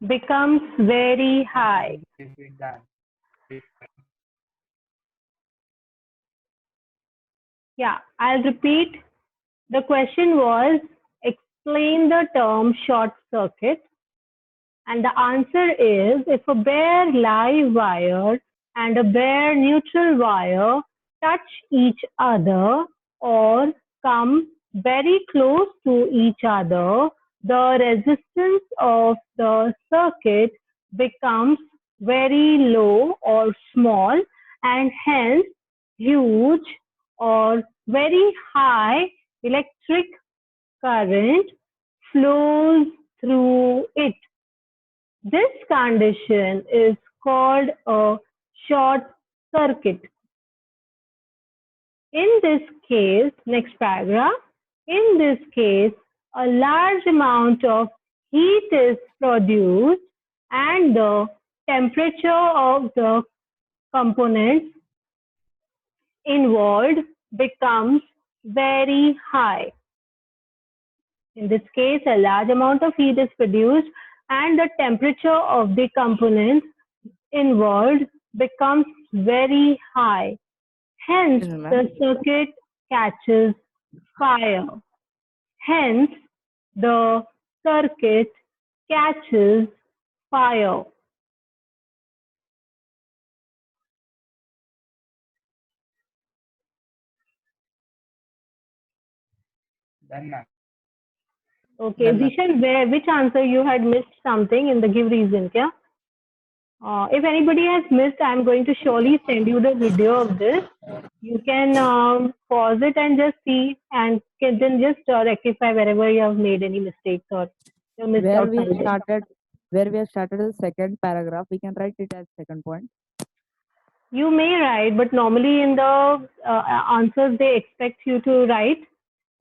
becomes very high. Yeah, I'll repeat. The question was explain the term short circuit. And the answer is if a bare live wire and a bare neutral wire touch each other or come very close to each other, the resistance of the circuit becomes very low or small and hence huge or very high electric current flows through it. This condition is called a short circuit. In this case, next paragraph, in this case, a large amount of heat is produced and the temperature of the components involved becomes very high. In this case, a large amount of heat is produced and the temperature of the components involved becomes very high. Hence, the circuit catches fire. Hence, the circuit catches fire. Okay, Zishan, which answer you had missed something in the give reason? Kya? If anybody has missed, I'm going to surely send you the video of this. You can pause it and just see, and can then just rectify wherever you have made any mistakes or you missed Where out we something. started the second paragraph, we can write it as second point. You may write, but normally in the answers they expect you to write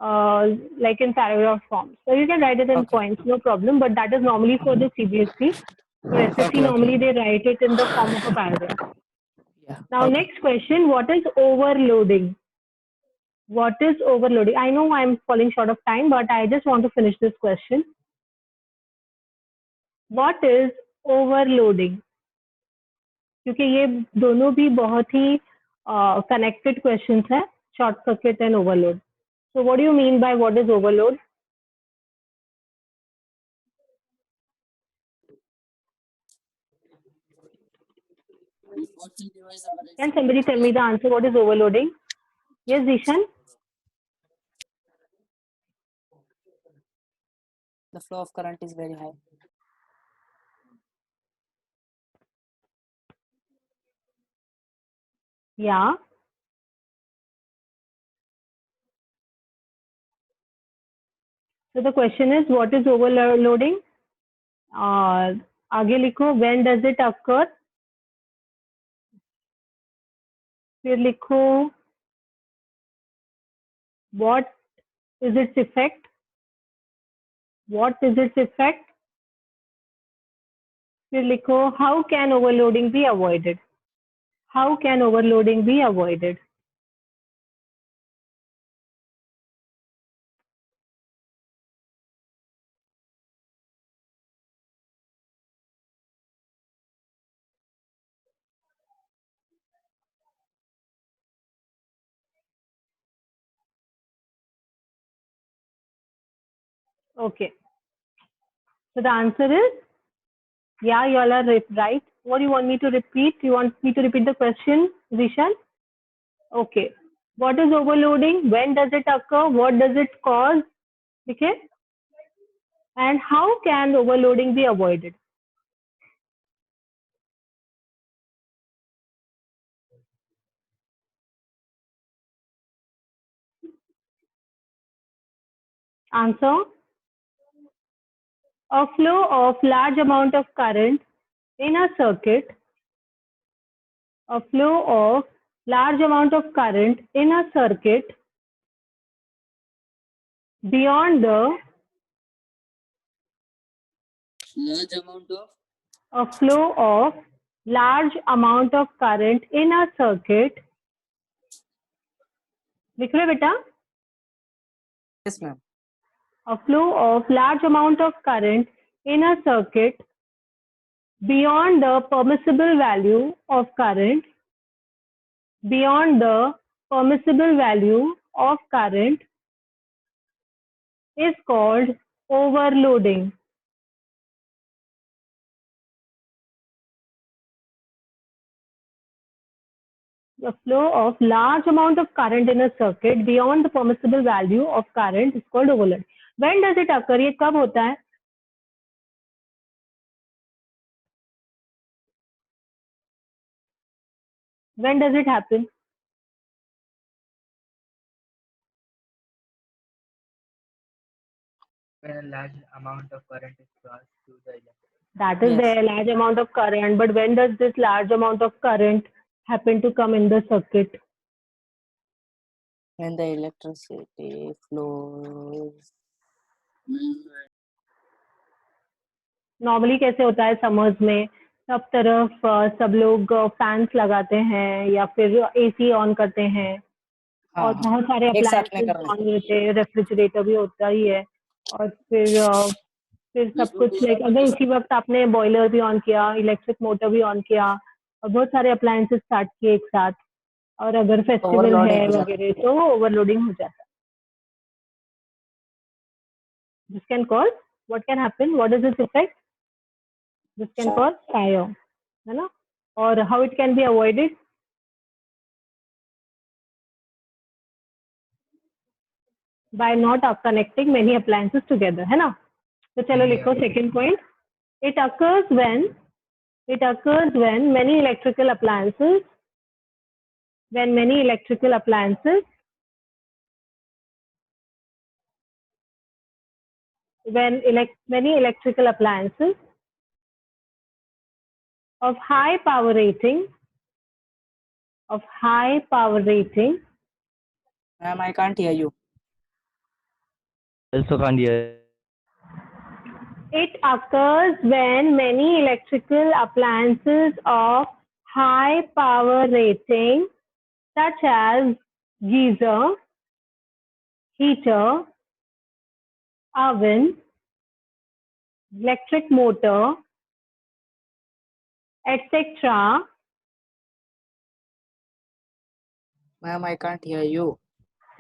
like in paragraph form. So you can write it in points, no problem. But that is normally for the CBSE. For SSC, normally they write it in the form of a paragraph. Yeah. Now, next question: what is overloading? What is overloading? I know I'm falling short of time, but I just want to finish this question. What is overloading? क्योंकि ये दोनों भी बहुत ही connected questions हैं, short circuit and overload. So what do you mean by what is overload? Can somebody tell me the answer? What is overloading? Yes, Zishan? The flow of current is very high. Yeah. So the question is, what is overloading? आगे लिखो, when does it occur? फिर लिखो, what is its effect? What is its effect? फिर लिखो, how can overloading be avoided? How can overloading be avoided? Okay. So the answer is, yeah, you all are right. What do you want me to repeat? You want me to repeat the question, Zishan? Okay. What is overloading? When does it occur? What does it cause? Okay. And how can overloading be avoided? Answer. A flow of large amount of current in a circuit. A flow of large amount of current in a circuit beyond the Large amount of a flow of large amount of current in a circuit. लिख रहे बेटा? yes, ma'am. A flow of large amount of current in a circuit beyond the permissible value of current, beyond the permissible value of current is called overloading. The flow of large amount of current in a circuit beyond the permissible value of current is called overload. When does it occur? ये कब होता है? When does it happen? when a large amount of current is passed through the electrode. That is Yes. there, large amount of current. But when does this large amount of current happen to come in the circuit? When the electricity flows. Normally कैसे होता है summers में सब तरफ सब लोग fans लगाते हैं या फिर एसी ऑन करते हैं और हाँ, बहुत सारे एक साथ में अप्लायंसेस करना। ऑन होते हैं, रेफ्रिजरेटर भी होता ही है और फिर सब कुछ लाइक अगर उसी वक्त आपने बॉयलर भी ऑन किया, इलेक्ट्रिक मोटर भी ऑन किया और बहुत सारे अप्लायंसेस स्टार्ट किए एक साथ और अगर फेस्टिवल Overloading है हो जाता वगैरह तो ओवरलोडिंग हो जाता है. This can cause what can happen? What is its effect? This can cause fire, है ना? और how it can be avoided? By not connecting many appliances together, है ना? तो चलो लिखो second point. It occurs when many electrical appliances when many electrical appliances many electrical appliances of high power rating Ma'am, I can't hear you. Also can't hear. it occurs when many electrical appliances of high power rating such as geyser, heater, oven, electric motor, etc. Ma'am, I can't hear you.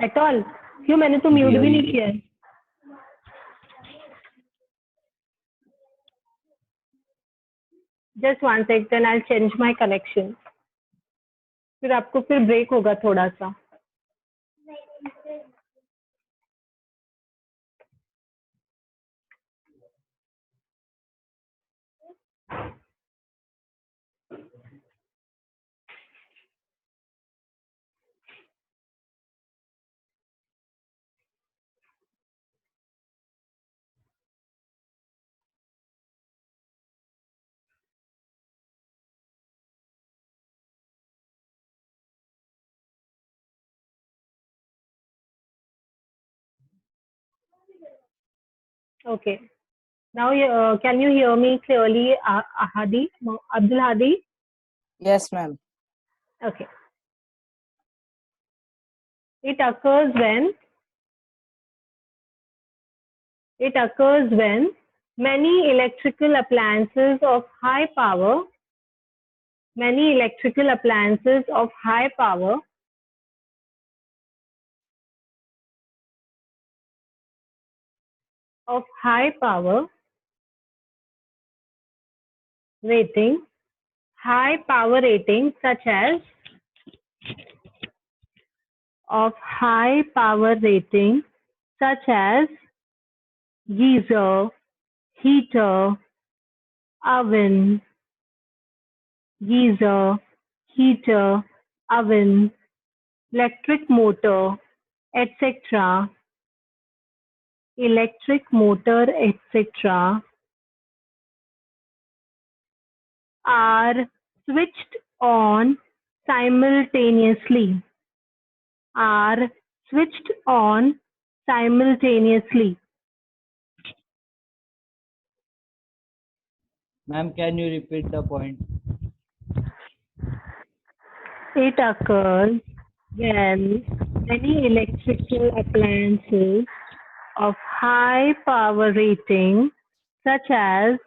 At all. क्यों मैंने तो mute भी नहीं किया है. Just one sec, then I'll change my connection. फिर आपको फिर ब्रेक होगा थोड़ा सा. Okay. Now, can you hear me clearly, Hadi? Abdul Hadi? Yes, ma'am. Okay. It occurs when many electrical appliances of high power rating such as geyser, heater, oven, electric motor, etc. Are switched on simultaneously. Ma'am, can you repeat the point? It occurs when many electrical appliances of high power rating such as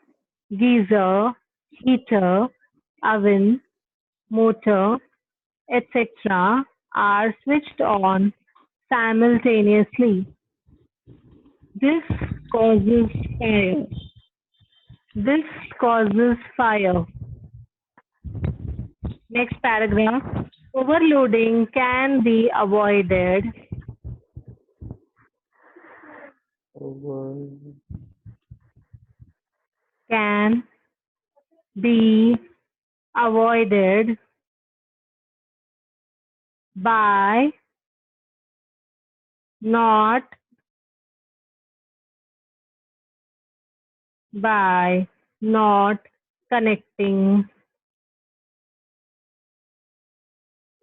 geyser, heater, oven, motor, etc., are switched on simultaneously. This causes fire. This causes fire. Next paragraph. Overloading can be avoided Over. can be avoided by not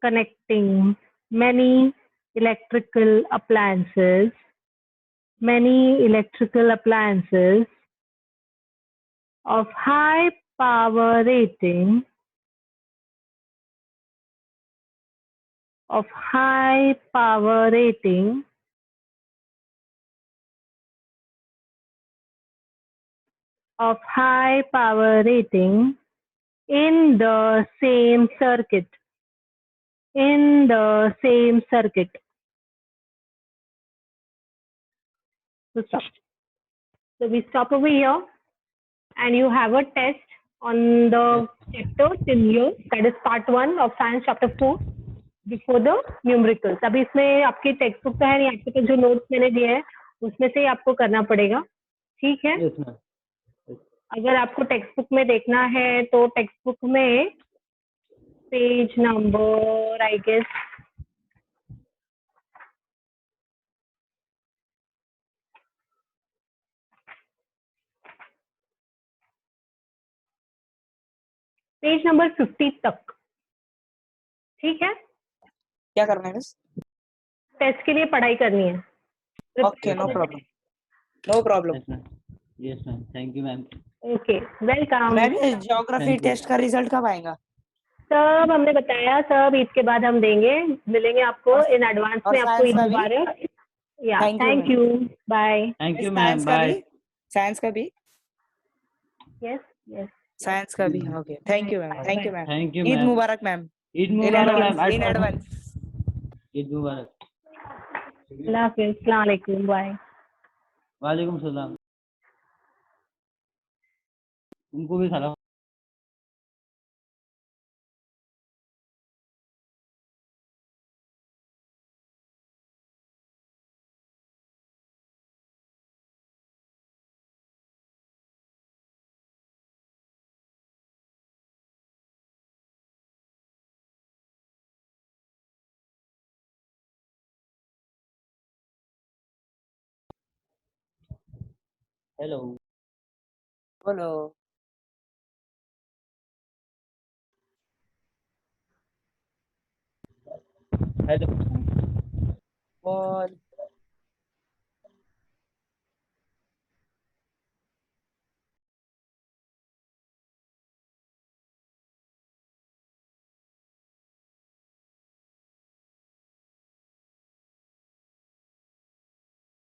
connecting many electrical appliances of high power rating in the same circuit. So stop. So we stop over here, and you have a test on the chapter till here. That is part 1 of science chapter 4 before the numericals. अभी इसमें आपकी text book तो है नहीं, आपके पास जो notes मैंने दिए हैं उसमें से ही आपको करना पड़ेगा, ठीक है? Yes, ma'am. अगर आपको टेक्स्ट बुक में देखना है तो टेक्स्ट बुक में page number I guess page number 50 तक, ठीक है? क्या करना है मिस? टेस्ट के लिए पढ़ाई करनी है. Okay, no problem, no problem. Yes, ma'am. Yes, ma'am. Thank you, ma'am. Okay, welcome. Ma'am ये ज्योग्राफी Thank you. टेस्ट का रिजल्ट कब आएगा? सब हमने बताया, सब ईद के बाद हम देंगे, मिलेंगे आपको और- इन एडवांस और में. आपको साइंस ईद का भी? मुबारक. या Thank you, thank you, bye. Thank you, science ma'am. का Bye. भी? साइंस का भी? Yes yes. साइंस का भी? Okay, thank you ma'am, thank you ma'am. Thank you, Eid ma'am. Mubarak ma'am. Eid in Mubarak, advance, ma'am. In advance. Eid Mubarak. अल्लाह हाफिज़, अस्सलाम वालेकुम, bye. वालेकुम सलाम. उनको भी सलाम. Hello. बोलो। Hello. बोल।